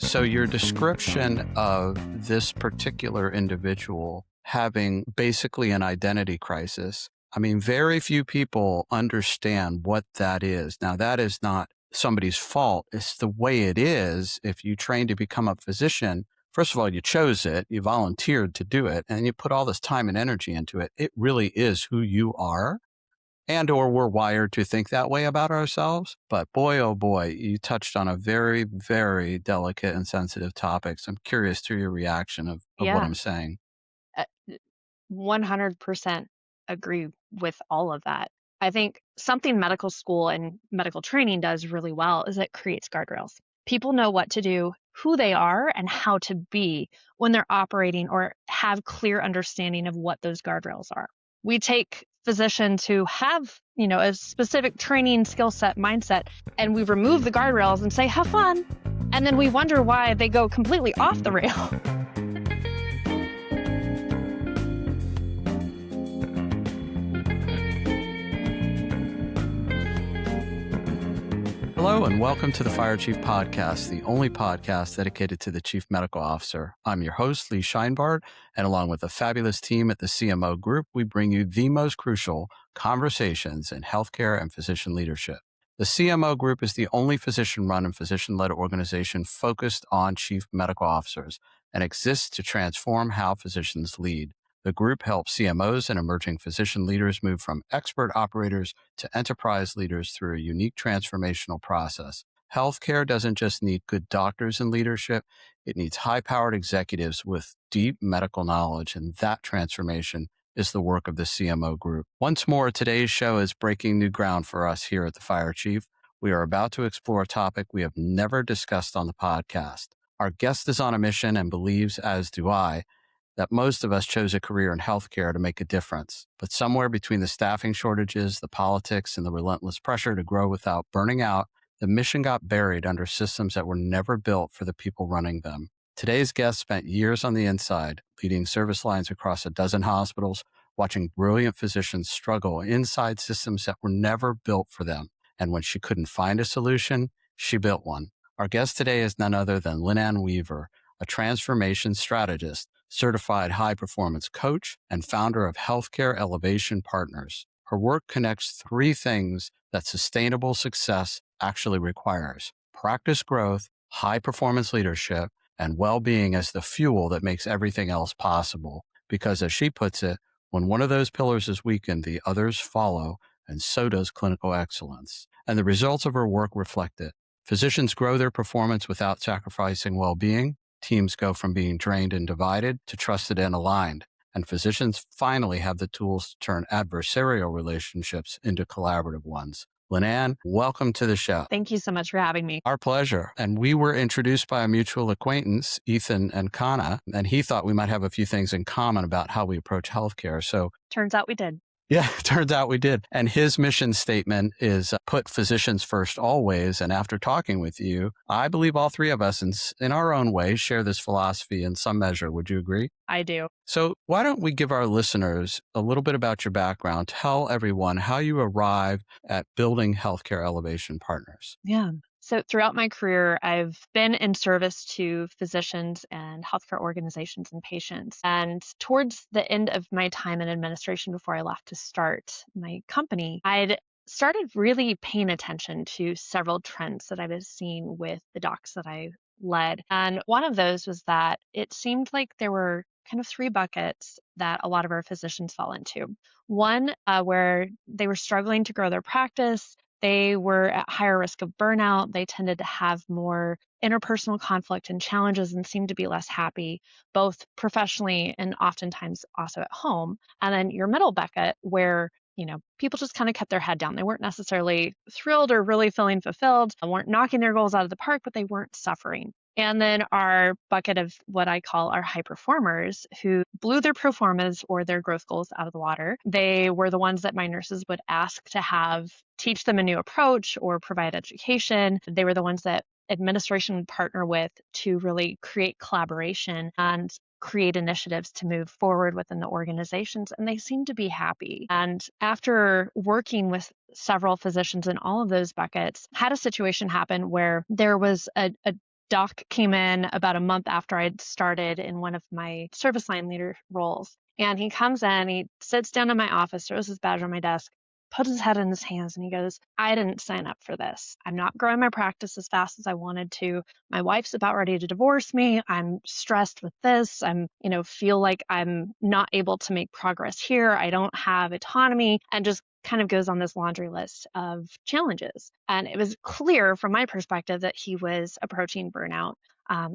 So your description of this particular individual having basically an identity crisis, I mean, very few people understand what that is. Now, that is not somebody's fault. It's the way it is. If you train to become a physician, first of all, you chose it, you volunteered to do it, and you put all this time and energy into it. It really is who you are. And or we're wired to think that way about ourselves. But boy, oh boy, you touched on a very, very delicate and sensitive topic. So I'm curious to your reaction of what Yeah, I'm saying. 100% agree with all of that. I think something medical school and medical training does really well is it creates guardrails. People know what to do, who they are, and how to be when they're operating or have clear understanding of what those guardrails are. We take physicians who have, a specific training skill set mindset, and we remove the guardrails and say, have fun. And then we wonder why they go completely off the rail. Hello and welcome to the Fire Chief Podcast, the only podcast dedicated to the Chief Medical Officer. I'm your host, Lee Scheinbart, and along with a fabulous team at the CMO Group, we bring you the most crucial conversations in healthcare and physician leadership. The CMO Group is the only physician-run and physician-led organization focused on chief medical officers and exists to transform how physicians lead. The group helps CMOs and emerging physician leaders move from expert operators to enterprise leaders through a unique transformational process. Healthcare doesn't just need good doctors in leadership, it needs high-powered executives with deep medical knowledge, and that transformation is the work of the CMO Group. Once more, today's show is breaking new ground for us here at the Fire Chief. We are about to explore a topic we have never discussed on the podcast. Our guest is on a mission and believes, as do I, that most of us chose a career in healthcare to make a difference. But somewhere between the staffing shortages, the politics, and the relentless pressure to grow without burning out, the mission got buried under systems that were never built for the people running them. Today's guest spent years on the inside, leading service lines across a dozen hospitals, watching brilliant physicians struggle inside systems that were never built for them. And when she couldn't find a solution, she built one. Our guest today is none other than LynAnn Weaver, a transformation strategist, certified high-performance coach, and founder of Healthcare Elevation Partners. Her work connects three things that sustainable success actually requires: practice growth, high-performance leadership, and well-being as the fuel that makes everything else possible. Because as she puts it, when one of those pillars is weakened, the others follow, and so does clinical excellence. And the results of her work reflect it. Physicians grow their performance without sacrificing well-being. Teams go from being drained and divided to trusted and aligned, and physicians finally have the tools to turn adversarial relationships into collaborative ones. LynAnn, welcome to the show. Thank you so much for having me. Our pleasure. And we were introduced by a mutual acquaintance, Ethan and Kana, and he thought we might have a few things in common about how we approach healthcare. So Turns out we did. yeah, it turns out we did. And his mission statement is put physicians first always. And after talking with you, I believe all three of us in our own way share this philosophy in some measure. Would you agree? I do. So why don't we give our listeners a little bit about your background? Tell everyone how you arrived at building Healthcare Elevation Partners. Yeah. So throughout my career, I've been in service to physicians and healthcare organizations and patients. And towards the end of my time in administration before I left to start my company, I'd started really paying attention to several trends that I was seeing with the docs that I led. And one of those was that it seemed like there were kind of three buckets that a lot of our physicians fall into. One, where they were struggling to grow their practice. They were at higher risk of burnout. They tended to have more interpersonal conflict and challenges and seemed to be less happy, both professionally and oftentimes also at home. And then your middle bucket, where people just kind of kept their head down. They weren't necessarily thrilled or really feeling fulfilled, weren't knocking their goals out of the park, but they weren't suffering. And then our bucket of what I call our high performers who blew their performance or their growth goals out of the water. They were the ones that my nurses would ask to have teach them a new approach or provide education. They were the ones that administration would partner with to really create collaboration and create initiatives to move forward within the organizations, and they seem to be happy. And after working with several physicians in all of those buckets, had a situation happen where there was a doc came in about a month after I'd started in one of my service line leader roles. And he comes in, he sits down in my office, throws his badge on my desk, puts his head in his hands, and he goes, I didn't sign up for this. I'm not growing my practice as fast as I wanted to. My wife's about ready to divorce me. I'm stressed with this. Feel like I'm not able to make progress here. I don't have autonomy, and just kind of goes on this laundry list of challenges. And it was clear from my perspective that he was approaching burnout,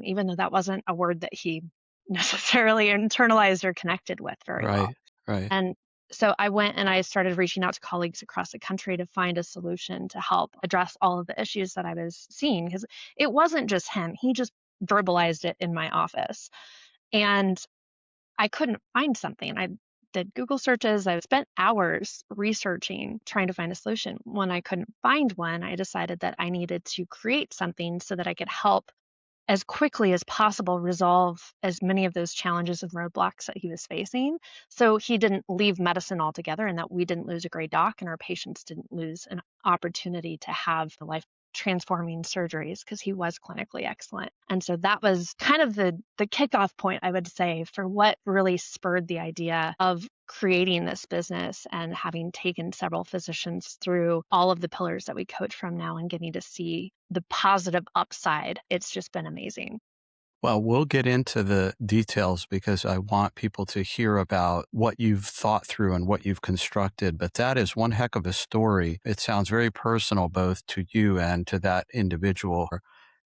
even though that wasn't a word that he necessarily internalized or connected with very well. Right. Right. And so I went and I started reaching out to colleagues across the country to find a solution to help address all of the issues that I was seeing, because it wasn't just him. He just verbalized it in my office. And I couldn't find something. I did Google searches. I spent hours researching, trying to find a solution. When I couldn't find one, I decided that I needed to create something so that I could help as quickly as possible resolve as many of those challenges and roadblocks that he was facing, so he didn't leave medicine altogether, and that we didn't lose a great doc and our patients didn't lose an opportunity to have life transforming surgeries, because he was clinically excellent. And so that was kind of the kickoff point, I would say, for what really spurred the idea of creating this business and having taken several physicians through all of the pillars that we coach from now and getting to see the positive upside. It's just been amazing. Well, we'll get into the details because I want people to hear about what you've thought through and what you've constructed. But that is one heck of a story. It sounds very personal, both to you and to that individual.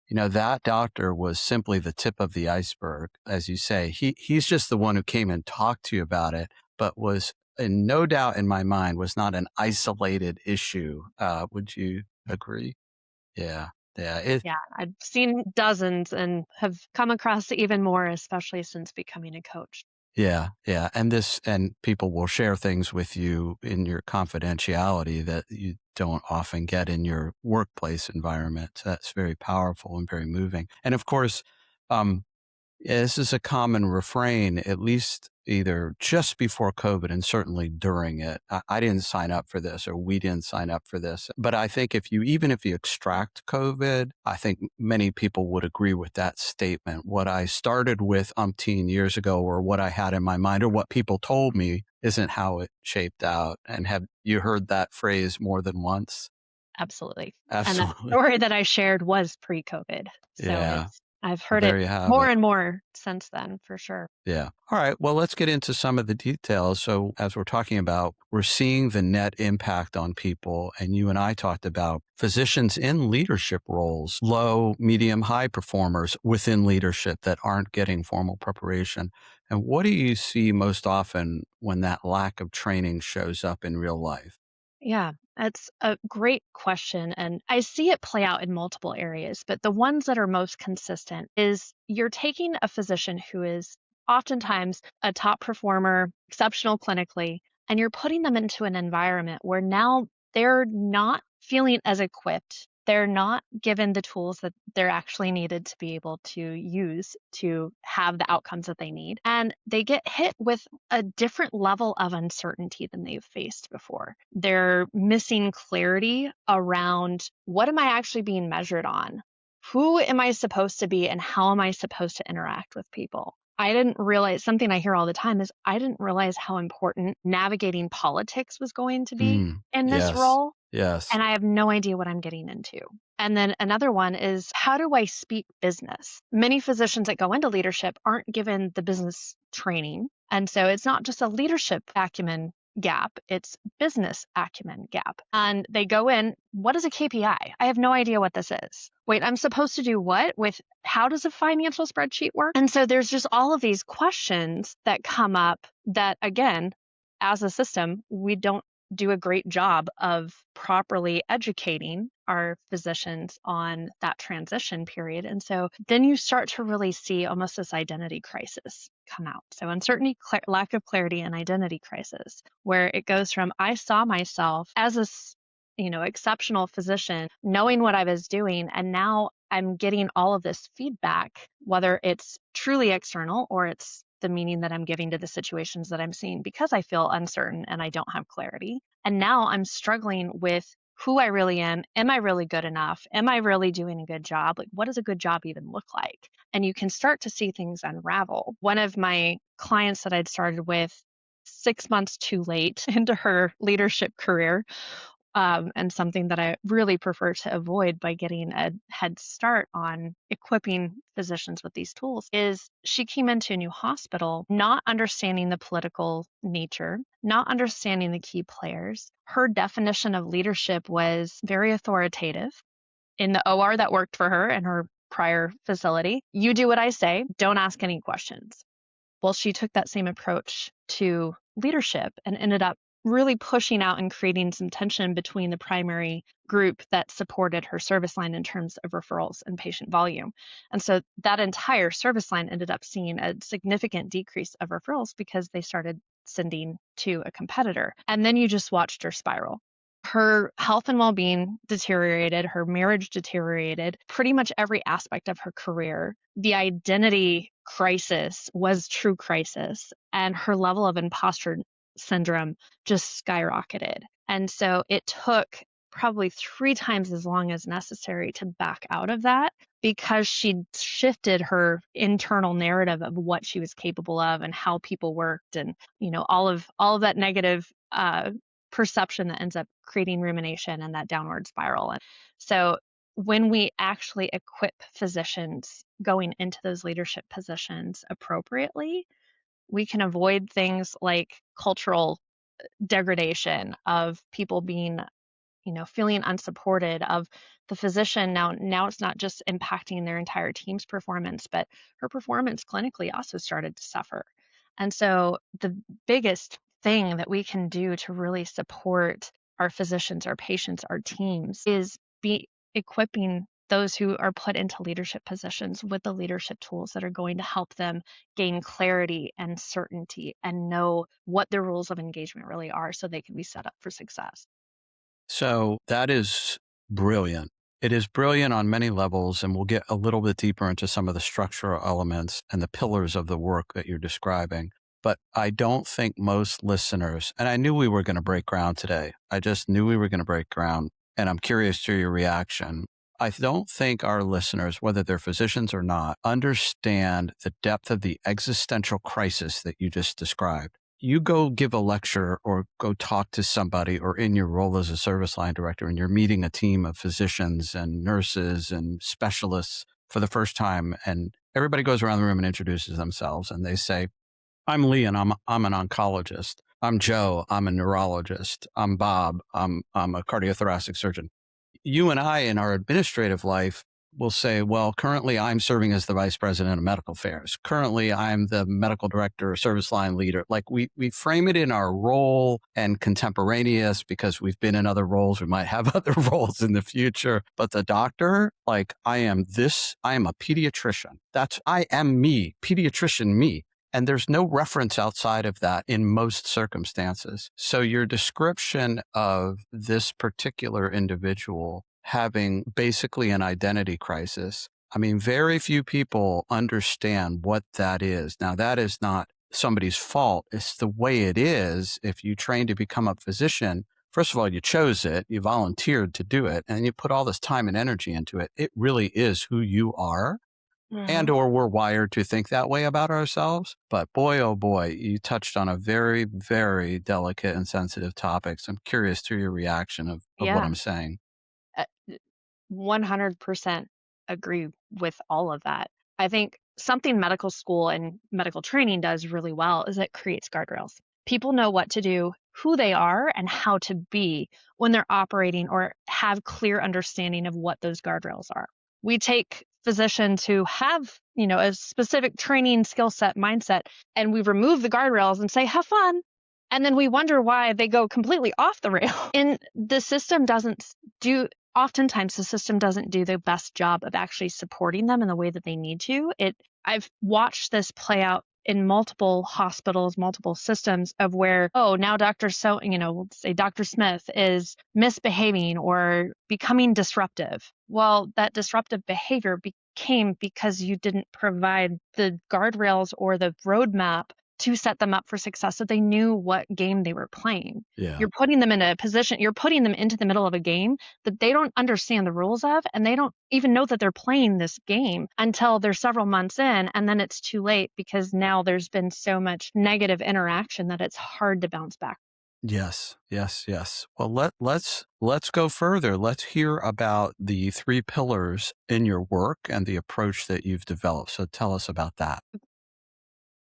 That doctor was simply the tip of the iceberg. As you say, he's just the one who came and talked to you about it, but was, and no doubt in my mind, was not an isolated issue. Would you agree? Yeah. Yeah. Yeah, I've seen dozens and have come across even more, especially since becoming a coach. Yeah, yeah. And people will share things with you in your confidentiality that you don't often get in your workplace environment. So that's very powerful and very moving. And of course, um, yeah, this is a common refrain, at least either just before COVID and certainly during it. I didn't sign up for this, or we didn't sign up for this. But I think even if you extract COVID, I think many people would agree with that statement. What I started with umpteen years ago, or what I had in my mind, or what people told me, isn't how it shaped out. And have you heard that phrase more than once? Absolutely. And that Absolutely. story that I shared was pre-COVID. So Yeah. I've Well, heard it there you have more it. and more since then, for sure. Yeah. All right. Well, let's get into some of the details. So, as we're talking about, we're seeing the net impact on people. And you and I talked about physicians in leadership roles, low, medium, high performers within leadership that aren't getting formal preparation. And what do you see most often when that lack of training shows up in real life? Yeah, that's a great question. And I see it play out in multiple areas, but the ones that are most consistent is you're taking a physician who is oftentimes a top performer, exceptional clinically, and you're putting them into an environment where now they're not feeling as equipped. They're not given the tools that they're actually needed to be able to use to have the outcomes that they need. And they get hit with a different level of uncertainty than they've faced before. They're missing clarity around, what am I actually being measured on? Who am I supposed to be and how am I supposed to interact with people? I didn't realize, something I hear all the time is, I didn't realize how important navigating politics was going to be Mm, in this yes. role. Yes. And I have no idea what I'm getting into. And then another one is, how do I speak business? Many physicians that go into leadership aren't given the business training. And so it's not just a leadership acumen gap, it's business acumen gap. And they go in, what is a KPI? I have no idea what this is. Wait, I'm supposed to do what? With how does a financial spreadsheet work? And so there's just all of these questions that come up that, again, as a system, we don't do a great job of properly educating our physicians on that transition period. And so then you start to really see almost this identity crisis come out. So uncertainty, lack of clarity, and identity crisis, where it goes from, I saw myself as a exceptional physician, knowing what I was doing, and now I'm getting all of this feedback, whether it's truly external or it's the meaning that I'm giving to the situations that I'm seeing, because I feel uncertain and I don't have clarity. And now I'm struggling with, who I really am. Am I really good enough? Am I really doing a good job? Like, what does a good job even look like? And you can start to see things unravel. One of my clients that I'd started with 6 months too late into her leadership career, and something that I really prefer to avoid by getting a head start on equipping physicians with these tools, is she came into a new hospital not understanding the political nature, not understanding the key players. Her definition of leadership was very authoritative. In the OR that worked for her in her prior facility, you do what I say, don't ask any questions. Well, she took that same approach to leadership and ended up really pushing out and creating some tension between the primary group that supported her service line in terms of referrals and patient volume. And so that entire service line ended up seeing a significant decrease of referrals because they started sending to a competitor. And then you just watched her spiral. Her health and well-being deteriorated, her marriage deteriorated, pretty much every aspect of her career. The identity crisis was true crisis, and her level of imposter syndrome just skyrocketed. And so it took probably 3 times as long as necessary to back out of that, because she shifted her internal narrative of what she was capable of and how people worked, and all of that negative perception that ends up creating rumination and that downward spiral. And so when we actually equip physicians going into those leadership positions appropriately, we can avoid things like cultural degradation of people being, feeling unsupported, of the physician. Now it's not just impacting their entire team's performance, but her performance clinically also started to suffer. And so the biggest thing that we can do to really support our physicians, our patients, our teams is be equipping those who are put into leadership positions with the leadership tools that are going to help them gain clarity and certainty and know what their rules of engagement really are so they can be set up for success. So that is brilliant. It is brilliant on many levels, and we'll get a little bit deeper into some of the structural elements and the pillars of the work that you're describing. But I don't think most listeners, and I knew we were going to break ground today. I just knew we were going to break ground, and I'm curious to your reaction. I don't think our listeners, whether they're physicians or not, understand the depth of the existential crisis that you just described. You go give a lecture or go talk to somebody, or in your role as a service line director, and you're meeting a team of physicians and nurses and specialists for the first time, and everybody goes around the room and introduces themselves, and they say, I'm Lee, and I'm an oncologist. I'm Joe, I'm a neurologist. I'm Bob, I'm a cardiothoracic surgeon. You and I in our administrative life will say, well, currently I'm serving as the vice president of medical affairs. Currently I'm the medical director or service line leader. Like we frame it in our role and contemporaneous because we've been in other roles. We might have other roles in the future, but the doctor, like I am a pediatrician. I am me, pediatrician me. And there's no reference outside of that in most circumstances. So your description of this particular individual having basically an identity crisis, I mean, very few people understand what that is. Now, that is not somebody's fault. It's the way it is. If you train to become a physician, first of all, you chose it, you volunteered to do it, and you put all this time and energy into it. It really is who you are. And or we're wired to think that way about ourselves. But boy, oh boy, you touched on a very, very delicate and sensitive topic. So I'm curious to your reaction of what Yeah, I'm saying. 100% agree with all of that. I think something medical school and medical training does really well is it creates guardrails. People know what to do, who they are, and how to be when they're operating, or have clear understanding of what those guardrails are. We take physicians who have, a specific training skill set mindset, and we remove the guardrails and say, have fun. And then we wonder why they go completely off the rail. And oftentimes the system doesn't do the best job of actually supporting them in the way that they need to. I've watched this play out in multiple hospitals, multiple systems, of where, now we'll say Dr. Smith is misbehaving or becoming disruptive. Well, that disruptive behavior came because you didn't provide the guardrails or the roadmap to set them up for success so they knew what game they were playing. Yeah. You're putting them in a position, you're putting them into the middle of a game that they don't understand the rules of, and they don't even know that they're playing this game until they're several months in, and then it's too late because now there's been so much negative interaction that it's hard to bounce back. Yes, yes, yes. Well, let's go further. Let's hear about the three pillars in your work and the approach that you've developed. So tell us about that.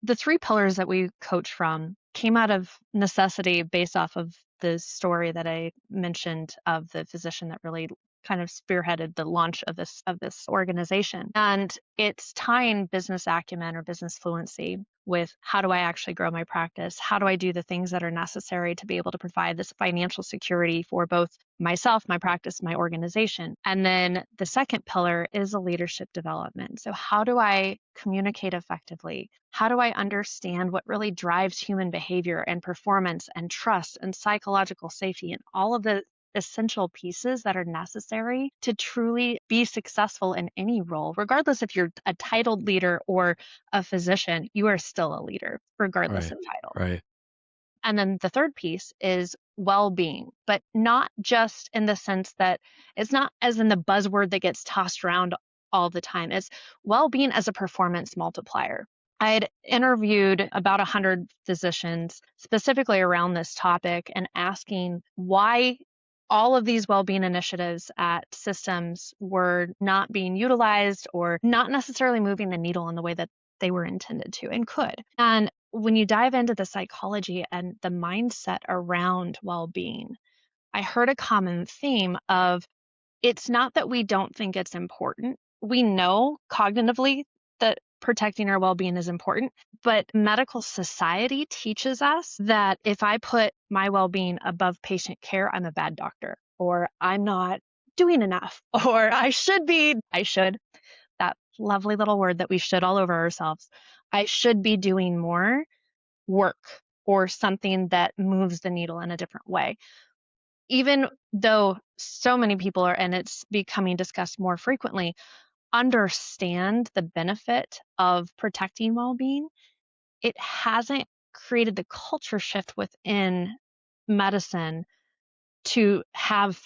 The three pillars that we coach from came out of necessity based off of the story that I mentioned of the physician that really kind of spearheaded the launch of this organization. And it's tying business acumen or business fluency with how do I actually grow my practice? How do I do the things that are necessary to be able to provide this financial security for both myself, my practice, my organization? And then the second pillar is a leadership development. So how do I communicate effectively? How do I understand what really drives human behavior and performance and trust and psychological safety and all of the essential pieces that are necessary to truly be successful in any role, regardless if you're a titled leader or a physician, you are still a leader, regardless Right, of title. right. And then the third piece is well-being, but not just in the sense that it's not as in the buzzword that gets tossed around all the time. It's well-being as a performance multiplier. I had interviewed about 100 physicians specifically around this topic and asking why all of these well-being initiatives at systems were not being utilized or not necessarily moving the needle in the way that they were intended to and could. And when you dive into the psychology and the mindset around well-being, I heard a common theme of it's not that we don't think it's important. We know cognitively that protecting our well-being is important, but medical society teaches us that if I put my well-being above patient care, I'm a bad doctor, or I'm not doing enough, or I should, that lovely little word that we should all over ourselves. I should be doing more work or something that moves the needle in a different way. Even though so many people are, and it's becoming discussed more frequently, understand the benefit of protecting well-being, it hasn't created the culture shift within medicine to have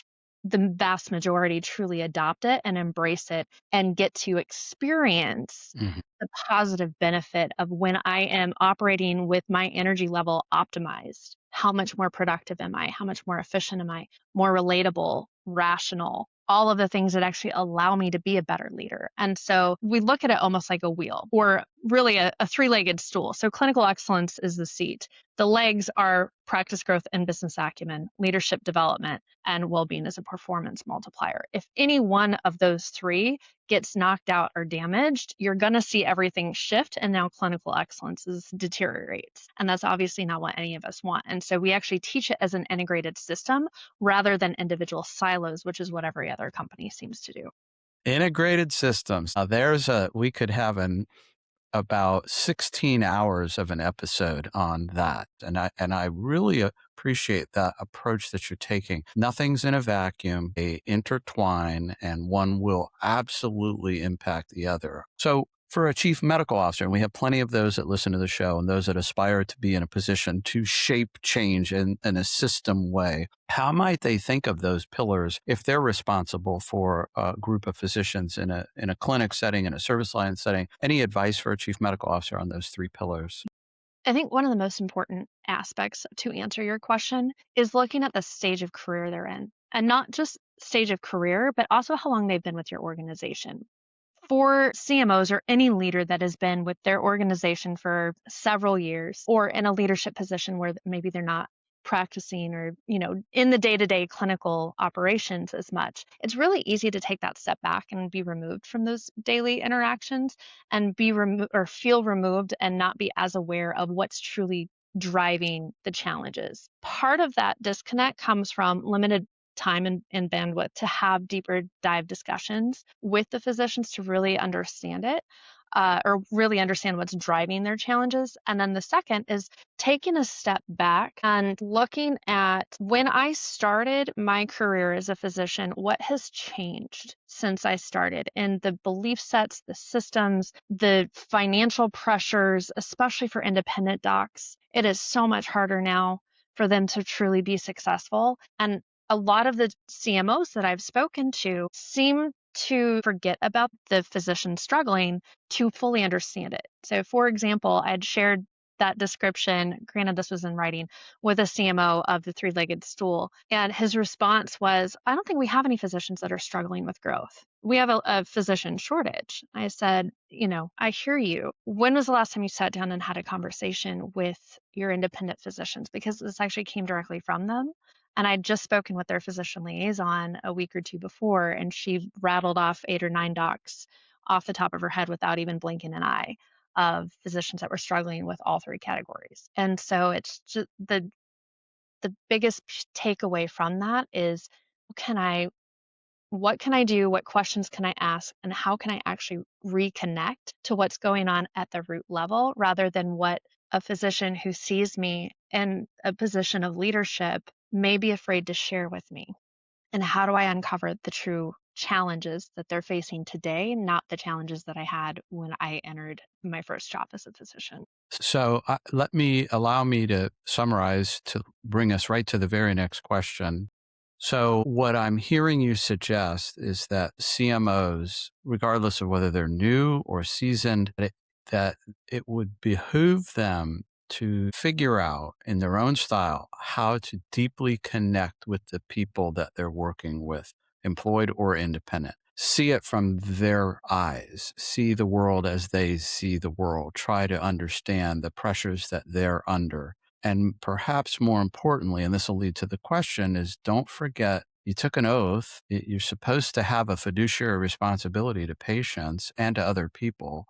the vast majority truly adopt it and embrace it and get to experience Mhm. the positive benefit of when I am operating with my energy level optimized. How much more productive am I? How much more efficient am I? More relatable, rational, all of the things that actually allow me to be a better leader. And so we look at it almost like a wheel or really a three-legged stool. So clinical excellence is the seat. The legs are practice growth and business acumen, leadership development, and well-being as a performance multiplier. If any one of those three gets knocked out or damaged, you're going to see everything shift and now clinical excellence deteriorates. And that's obviously not what any of us want. And so we actually teach it as an integrated system rather than individual silos, which is what every other company seems to do. Integrated systems. Now, we could have about 16 hours of an episode on that. And I really appreciate that approach that you're taking. Nothing's in a vacuum. They intertwine and one will absolutely impact the other. So for a chief medical officer, and we have plenty of those that listen to the show and those that aspire to be in a position to shape change in a system way, how might they think of those pillars if they're responsible for a group of physicians in a clinic setting, in a service line setting? Any advice for a chief medical officer on those three pillars? I think one of the most important aspects to answer your question is looking at the stage of career they're in, and not just stage of career, but also how long they've been with your organization. For CMOs or any leader that has been with their organization for several years or in a leadership position where maybe they're not practicing or, in the day-to-day clinical operations as much, it's really easy to take that step back and be removed from those daily interactions and be removed or feel removed and not be as aware of what's truly driving the challenges. Part of that disconnect comes from limited time and bandwidth to have deeper dive discussions with the physicians to really understand it, or really understand what's driving their challenges. And then the second is taking a step back and looking at when I started my career as a physician, what has changed since I started, and the belief sets, the systems, the financial pressures, especially for independent docs. It is so much harder now for them to truly be successful. And a lot of the CMOs that I've spoken to seem to forget about the physician struggling to fully understand it. So, for example, I had shared that description, granted, this was in writing, with a CMO of the 3-legged stool. And his response was, I don't think we have any physicians that are struggling with growth. We have a physician shortage. I said, I hear you. When was the last time you sat down and had a conversation with your independent physicians? Because this actually came directly from them. And I'd just spoken with their physician liaison a week or two before, and she rattled off 8 or 9 docs off the top of her head without even blinking an eye of physicians that were struggling with all 3 categories. And so it's just the biggest takeaway from that is, what can I do? What questions can I ask? And how can I actually reconnect to what's going on at the root level rather than what a physician who sees me in a position of leadership may be afraid to share with me? And how do I uncover the true challenges that they're facing today, not the challenges that I had when I entered my first job as a physician? So allow me to summarize to bring us right to the very next question. So what I'm hearing you suggest is that CMOs, regardless of whether they're new or seasoned, that it would behoove them to figure out in their own style how to deeply connect with the people that they're working with, employed or independent. See it from their eyes, see the world as they see the world, try to understand the pressures that they're under. And perhaps more importantly, and this will lead to the question, is don't forget you took an oath. You're supposed to have a fiduciary responsibility to patients and to other people,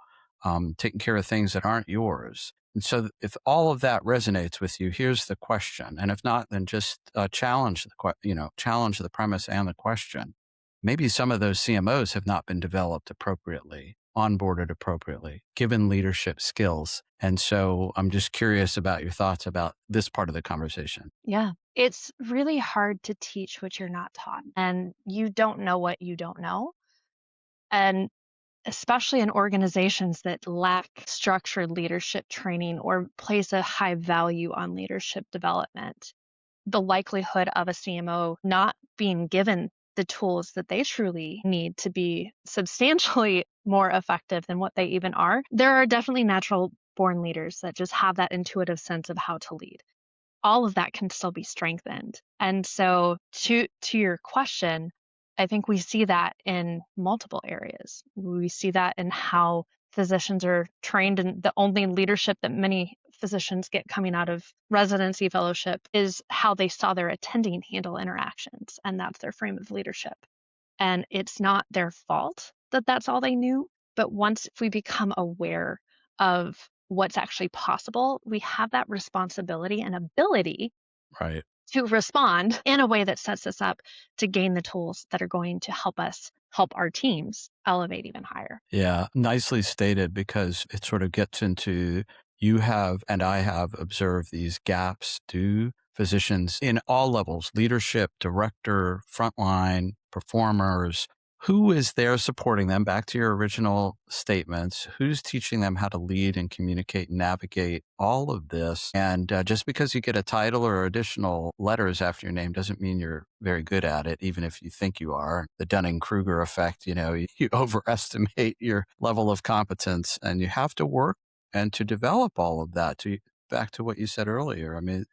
taking care of things that aren't yours. And so, if all of that resonates with you, here's the question. And if not, then just challenge the premise and the question. Maybe some of those CMOs have not been developed appropriately, onboarded appropriately, given leadership skills. And so I'm just curious about your thoughts about this part of the conversation. Yeah. It's really hard to teach what you're not taught, and you don't know what you don't know. And especially in organizations that lack structured leadership training or place a high value on leadership development, the likelihood of a CMO not being given the tools that they truly need to be substantially more effective than what they even are. There are definitely natural born leaders that just have that intuitive sense of how to lead. All of that can still be strengthened. And so to your question, I think we see that in multiple areas. We see that in how physicians are trained, and the only leadership that many physicians get coming out of residency fellowship is how they saw their attending handle interactions, and that's their frame of leadership. And it's not their fault that that's all they knew, but once we become aware of what's actually possible, we have that responsibility and ability Right. to respond in a way that sets us up to gain the tools that are going to help us help our teams elevate even higher. Yeah, nicely stated because it sort of gets into you have and I have observed these gaps. Do physicians in all levels, leadership, director, frontline, performers, who is there supporting them? Back to your original statements, who's teaching them how to lead and communicate, navigate all of this? And just because you get a title or additional letters after your name doesn't mean you're very good at it, even if you think you are. The Dunning-Kruger effect, you overestimate your level of competence, and you have to work and to develop all of that. Back to what you said earlier, I mean,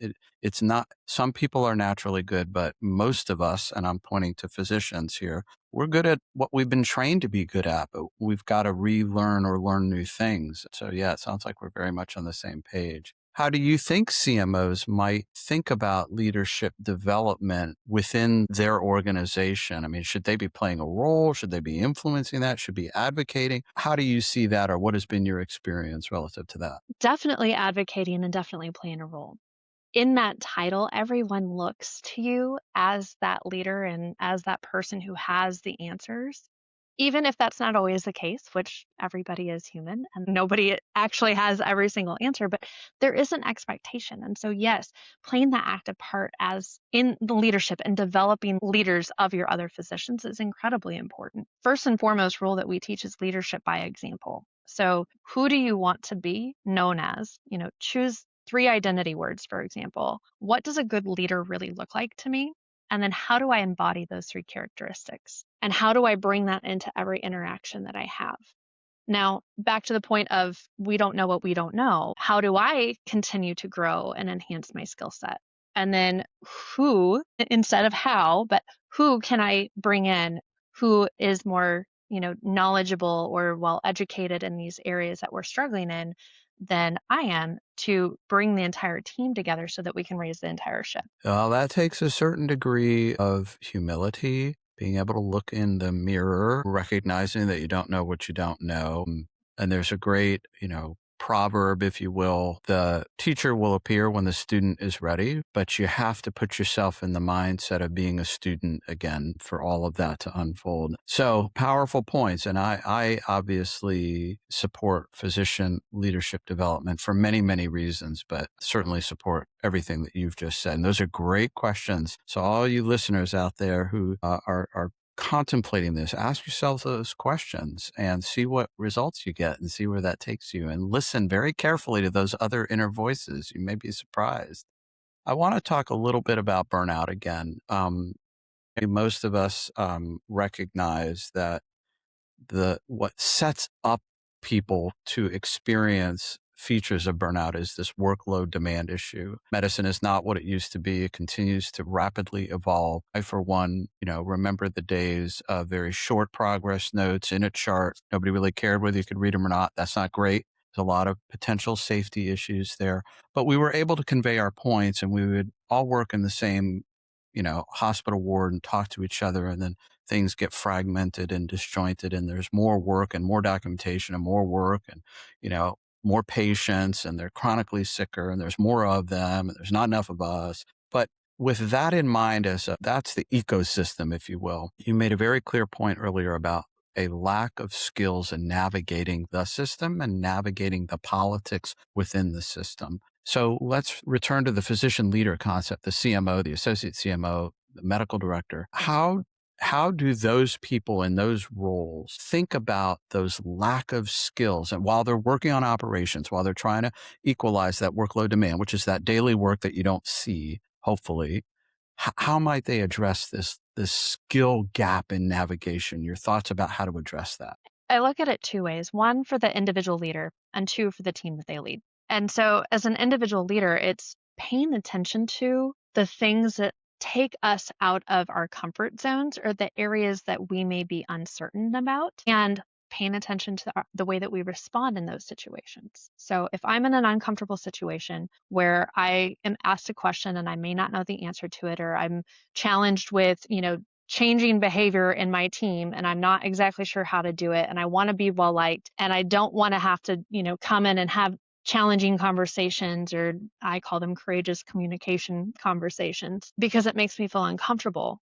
it's not, some people are naturally good, but most of us, and I'm pointing to physicians here, we're good at what we've been trained to be good at, but we've got to relearn or learn new things. So yeah, it sounds like we're very much on the same page. How do you think CMOs might think about leadership development within their organization? I mean, should they be playing a role? Should they be influencing that? Should be advocating? How do you see that, or what has been your experience relative to that? Definitely advocating and definitely playing a role. in that title, everyone looks to you as that leader and as that person who has the answers. Even if that's not always the case, which everybody is human and nobody actually has every single answer, but there is an expectation. And so, yes, playing that active part as in the leadership and developing leaders of your other physicians is incredibly important. First and foremost rule that we teach is leadership by example. So, who do you want to be known as? Choose 3 identity words, for example. What does a good leader really look like to me? And then how do I embody those 3 characteristics? And how do I bring that into every interaction that I have? Now, back to the point of we don't know what we don't know. How do I continue to grow and enhance my skill set? And then who, instead of how, but who can I bring in who is more, knowledgeable or well educated in these areas that we're struggling in than I am to bring the entire team together so that we can raise the entire ship. Well, that takes a certain degree of humility, being able to look in the mirror, recognizing that you don't know what you don't know. And there's a great, proverb, if you will. The teacher will appear when the student is ready, but you have to put yourself in the mindset of being a student again for all of that to unfold. So powerful points. And I obviously support physician leadership development for many, many reasons, but certainly support everything that you've just said. And those are great questions. So all you listeners out there who are contemplating this, ask yourself those questions and see what results you get and see where that takes you, and listen very carefully to those other inner voices. You may be surprised. I want to talk a little bit about burnout again. Most of us recognize that what sets up people to experience features of burnout is this workload demand issue. Medicine is not what it used to be. It continues to rapidly evolve. I, for one, remember the days of very short progress notes in a chart. Nobody really cared whether you could read them or not. That's not great. There's a lot of potential safety issues there, but we were able to convey our points, and we would all work in the same, hospital ward and talk to each other. And then things get fragmented and disjointed, and there's more work and more documentation and more work and, more patients, and they're chronically sicker, and there's more of them, and there's not enough of us. But with that in mind, that's the ecosystem, if you will. You made a very clear point earlier about a lack of skills in navigating the system and navigating the politics within the system. So let's return to the physician leader concept, the CMO, the associate CMO, the medical director. How do those people in those roles think about those lack of skills? And while they're working on operations, while they're trying to equalize that workload demand, which is that daily work that you don't see, hopefully, how might they address this skill gap in navigation? Your thoughts about how to address that? I look at it 2 ways, one for the individual leader and 2 for the team that they lead. And so as an individual leader, it's paying attention to the things that take us out of our comfort zones or the areas that we may be uncertain about, and paying attention to the way that we respond in those situations. So if I'm in an uncomfortable situation where I am asked a question and I may not know the answer to it, or I'm challenged with, changing behavior in my team and I'm not exactly sure how to do it, and I want to be well liked, and I don't want to have to, come in and have challenging conversations, or I call them courageous communication conversations, because it makes me feel uncomfortable.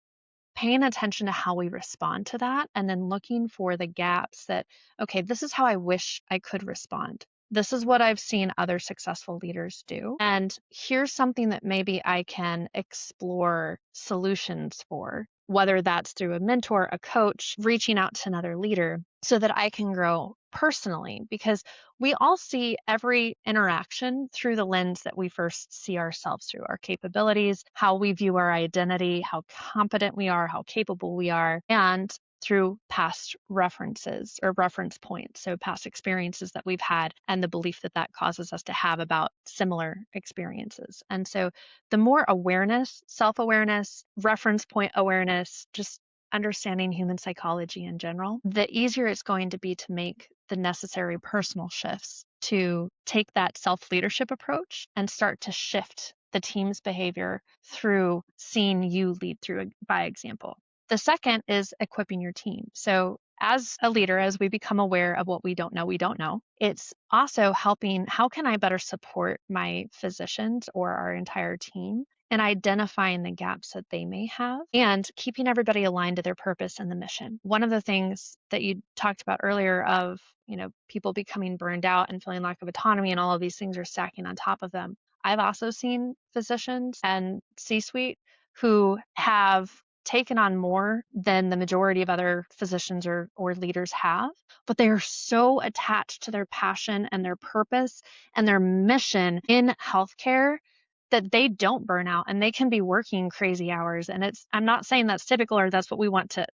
Paying attention to how we respond to that, and then looking for the gaps that, okay, this is how I wish I could respond. This is what I've seen other successful leaders do. And here's something that maybe I can explore solutions for, whether that's through a mentor, a coach, reaching out to another leader so that I can grow personally, because we all see every interaction through the lens that we first see ourselves through, our capabilities, how we view our identity, how competent we are, how capable we are, and through past references or reference points. So past experiences that we've had and the belief that that causes us to have about similar experiences. And so the more awareness, self-awareness, reference point awareness, just understanding human psychology in general, the easier it's going to be to make the necessary personal shifts to take that self-leadership approach and start to shift the team's behavior through seeing you lead through by example. The second is equipping your team. So as a leader, as we become aware of what we don't know, it's also helping how can I better support my physicians or our entire team and identifying the gaps that they may have and keeping everybody aligned to their purpose and the mission. One of the things that you talked about earlier of, people becoming burned out and feeling lack of autonomy and all of these things are stacking on top of them. I've also seen physicians and C-suite who have taken on more than the majority of other physicians or leaders have, but they are so attached to their passion and their purpose and their mission in healthcare that they don't burn out and they can be working crazy hours. And I'm not saying that's typical or that's what we want to,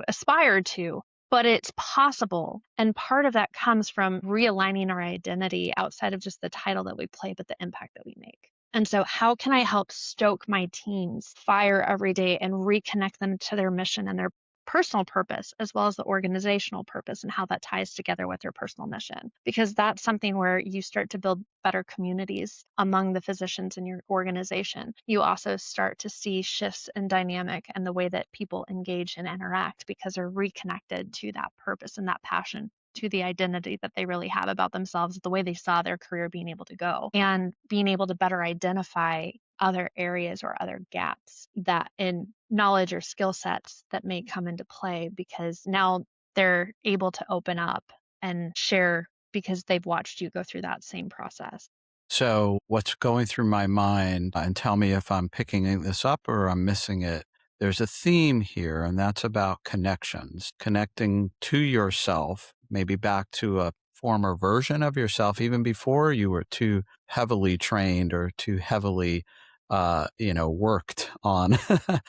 aspire to, but it's possible. And part of that comes from realigning our identity outside of just the title that we play, but the impact that we make. And so, how can I help stoke my team's fire every day and reconnect them to their mission and their personal purpose, as well as the organizational purpose and how that ties together with their personal mission? Because that's something where you start to build better communities among the physicians in your organization. You also start to see shifts in dynamic and the way that people engage and interact because they're reconnected to that purpose and that passion, to the identity that they really have about themselves, the way they saw their career being able to go, and being able to better identify other areas or other gaps that in knowledge or skill sets that may come into play because now they're able to open up and share because they've watched you go through that same process. So, what's going through my mind, and tell me if I'm picking this up or I'm missing it. There's a theme here, and that's about connections, connecting to yourself, maybe back to a former version of yourself, even before you were too heavily trained or too heavily, worked on,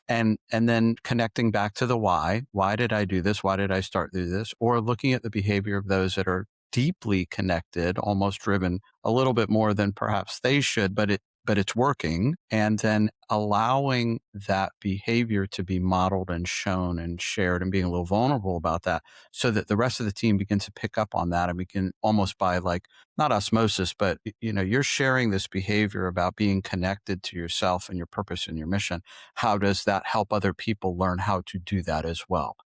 and then connecting back to the why. Why did I do this? Why did I start to do this? Or looking at the behavior of those that are deeply connected, almost driven a little bit more than perhaps they should, but it's working. And then allowing that behavior to be modeled and shown and shared and being a little vulnerable about that so that the rest of the team begins to pick up on that. And we can almost by like, not osmosis, but you're sharing this behavior about being connected to yourself and your purpose and your mission. How does that help other people learn how to do that as well?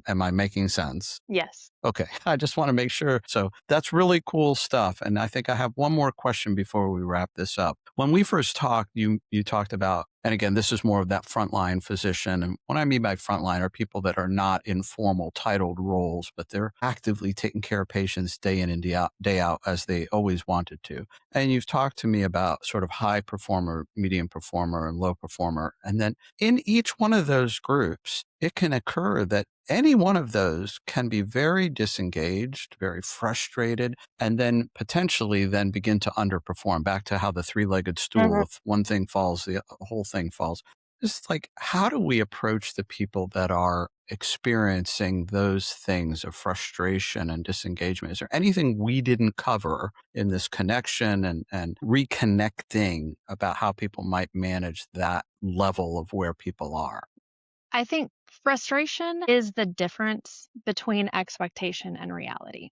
Am I making sense? Yes. Okay. I just want to make sure. So that's really cool stuff. And I think I have one more question before we wrap this up. When we first talked, you talked about, and again, this is more of that frontline physician. And what I mean by frontline are people that are not in formal titled roles, but they're actively taking care of patients day in and day out as they always wanted to. And you've talked to me about sort of high performer, medium performer, and low performer. And then in each one of those groups, it can occur that any one of those can be very disengaged, very frustrated, and then potentially then begin to underperform. Back to how the three-legged stool, if one thing falls, the whole thing falls. It's like, how do we approach the people that are experiencing those things of frustration and disengagement? Is there anything we didn't cover in this connection and reconnecting about how people might manage that level of where people are? I think frustration is the difference between expectation and reality.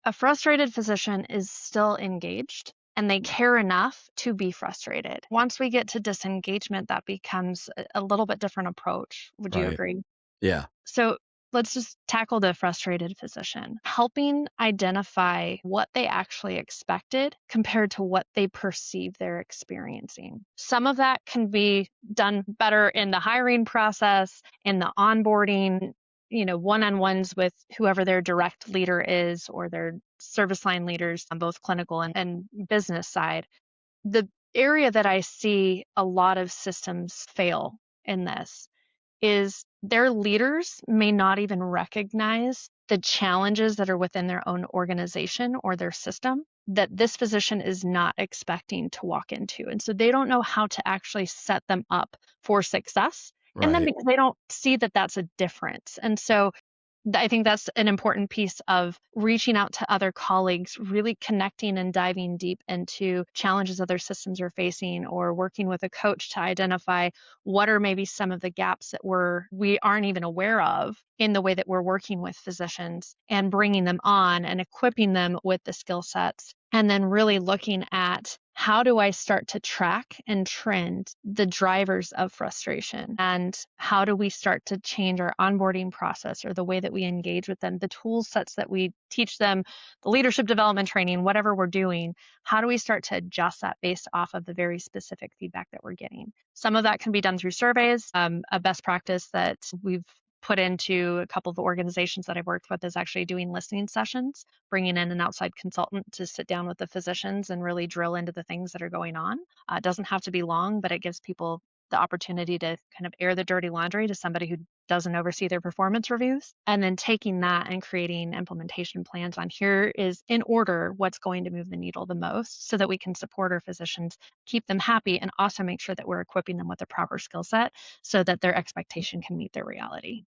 A frustrated physician is still engaged and they care enough to be frustrated. Once we get to disengagement, that becomes a little bit different approach. Would you Right. agree? Yeah. So let's just tackle the frustrated physician, helping identify what they actually expected compared to what they perceive they're experiencing. Some of that can be done better in the hiring process, in the onboarding, one-on-ones with whoever their direct leader is or their service line leaders on both clinical and business side. The area that I see a lot of systems fail in this is their leaders may not even recognize the challenges that are within their own organization or their system that this physician is not expecting to walk into. And so they don't know how to actually set them up for success. And then Right. because they don't see that that's a difference. And so I think that's an important piece of reaching out to other colleagues, really connecting and diving deep into challenges other systems are facing, or working with a coach to identify what are maybe some of the gaps that we aren't even aware of in the way that we're working with physicians, and bringing them on and equipping them with the skill sets. And then really looking at how do I start to track and trend the drivers of frustration? And how do we start to change our onboarding process or the way that we engage with them, the tool sets that we teach them, the leadership development training, whatever we're doing? How do we start to adjust that based off of the very specific feedback that we're getting? Some of that can be done through surveys. A best practice that we've put into a couple of the organizations that I've worked with is actually doing listening sessions, bringing in an outside consultant to sit down with the physicians and really drill into the things that are going on. It doesn't have to be long, but it gives people the opportunity to kind of air the dirty laundry to somebody who doesn't oversee their performance reviews, and then taking that and creating implementation plans on here is in order what's going to move the needle the most so that we can support our physicians, keep them happy, and also make sure that we're equipping them with the proper skill set so that their expectation can meet their reality.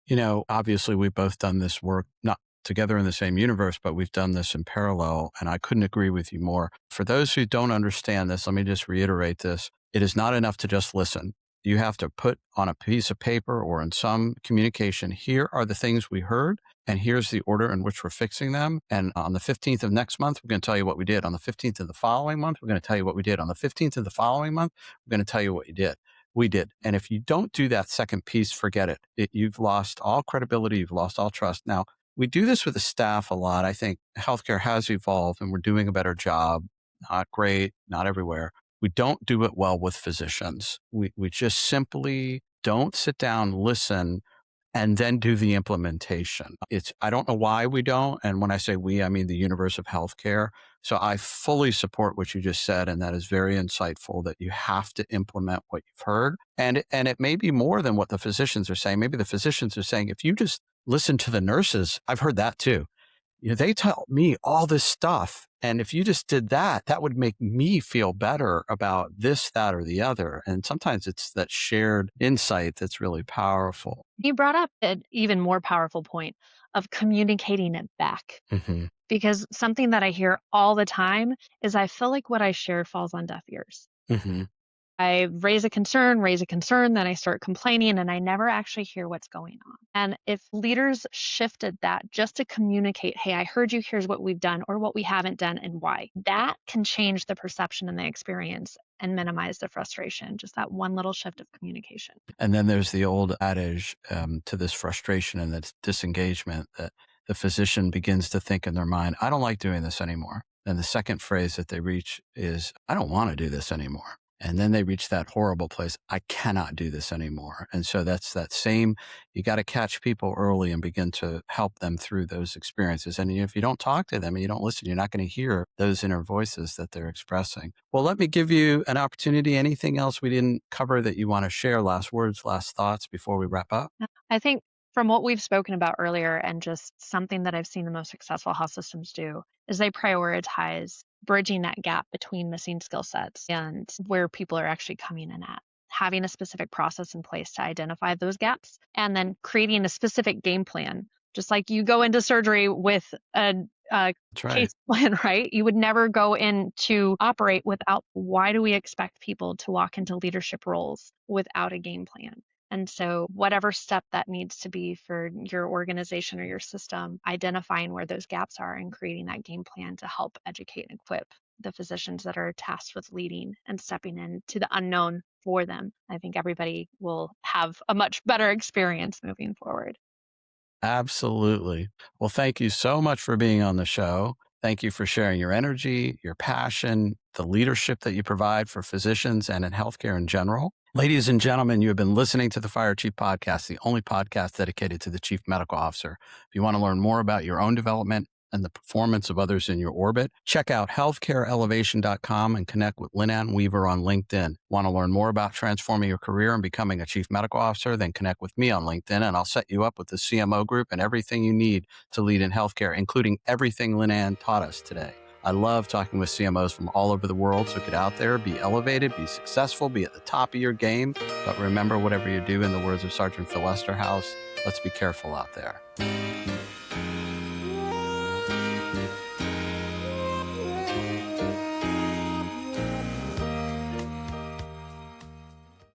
Obviously we've both done this work, not together in the same universe, but we've done this in parallel, and I couldn't agree with you more. For those who don't understand this, let me just reiterate this. It is not enough to just listen. You have to put on a piece of paper or in some communication, here are the things we heard, and here's the order in which we're fixing them. And on the 15th of next month, we're going to tell you what we did. On the 15th of the following month, we're going to tell you what we did. On the 15th of the following month, we're going to tell you what you did. We did. And if you don't do that second piece, forget it. You've lost all credibility. You've lost all trust. Now, we do this with the staff a lot. I think healthcare has evolved and we're doing a better job. Not great, not everywhere. We don't do it well with physicians. We just simply don't sit down, listen, and then do the implementation. I don't know why we don't. And when I say we, I mean the universe of healthcare. So I fully support what you just said. And that is very insightful that you have to implement what you've heard. And it may be more than what the physicians are saying. Maybe the physicians are saying, if you just listen to the nurses, I've heard that too. They tell me all this stuff. And if you just did that, that would make me feel better about this, that, or the other. And sometimes it's that shared insight that's really powerful. You brought up an even more powerful point of communicating it back. Mm-hmm. Because something that I hear all the time is I feel like what I share falls on deaf ears. Mm-hmm. I raise a concern, then I start complaining, and I never actually hear what's going on. And if leaders shifted that just to communicate, hey, I heard you, here's what we've done or what we haven't done and why, that can change the perception and the experience and minimize the frustration, just that one little shift of communication. And then there's the old adage to this frustration and this disengagement that the physician begins to think in their mind, I don't like doing this anymore. And the second phrase that they reach is, I don't want to do this anymore. And then they reach that horrible place, I cannot do this anymore. And so that's that same, you got to catch people early and begin to help them through those experiences. And if you don't talk to them and you don't listen, you're not going to hear those inner voices that they're expressing. Well, let me give you an opportunity. Anything else we didn't cover that you want to share? Last words, last thoughts before we wrap up? I think from what we've spoken about earlier, and just something that I've seen the most successful health systems do, is they prioritize bridging that gap between missing skill sets and where people are actually coming in at. Having a specific process in place to identify those gaps, and then creating a specific game plan. Just like you go into surgery with a case plan, right? You would never go in to operate without, why do we expect people to walk into leadership roles without a game plan? And so whatever step that needs to be for your organization or your system, identifying where those gaps are and creating that game plan to help educate and equip the physicians that are tasked with leading and stepping into the unknown for them. I think everybody will have a much better experience moving forward. Absolutely. Well, thank you so much for being on the show. Thank you for sharing your energy, your passion, the leadership that you provide for physicians and in healthcare in general. Ladies and gentlemen, you have been listening to the Fire Chief Podcast, the only podcast dedicated to the Chief Medical Officer. If you want to learn more about your own development and the performance of others in your orbit, check out healthcareelevation.com and connect with LynAnn Weaver on LinkedIn. Want to learn more about transforming your career and becoming a Chief Medical Officer? Then connect with me on LinkedIn and I'll set you up with the CMO group and everything you need to lead in healthcare, including everything LynAnn taught us today. I love talking with CMOs from all over the world, so get out there, be elevated, be successful, be at the top of your game. But remember, whatever you do, in the words of Sergeant Phil Esterhaus, let's be careful out there.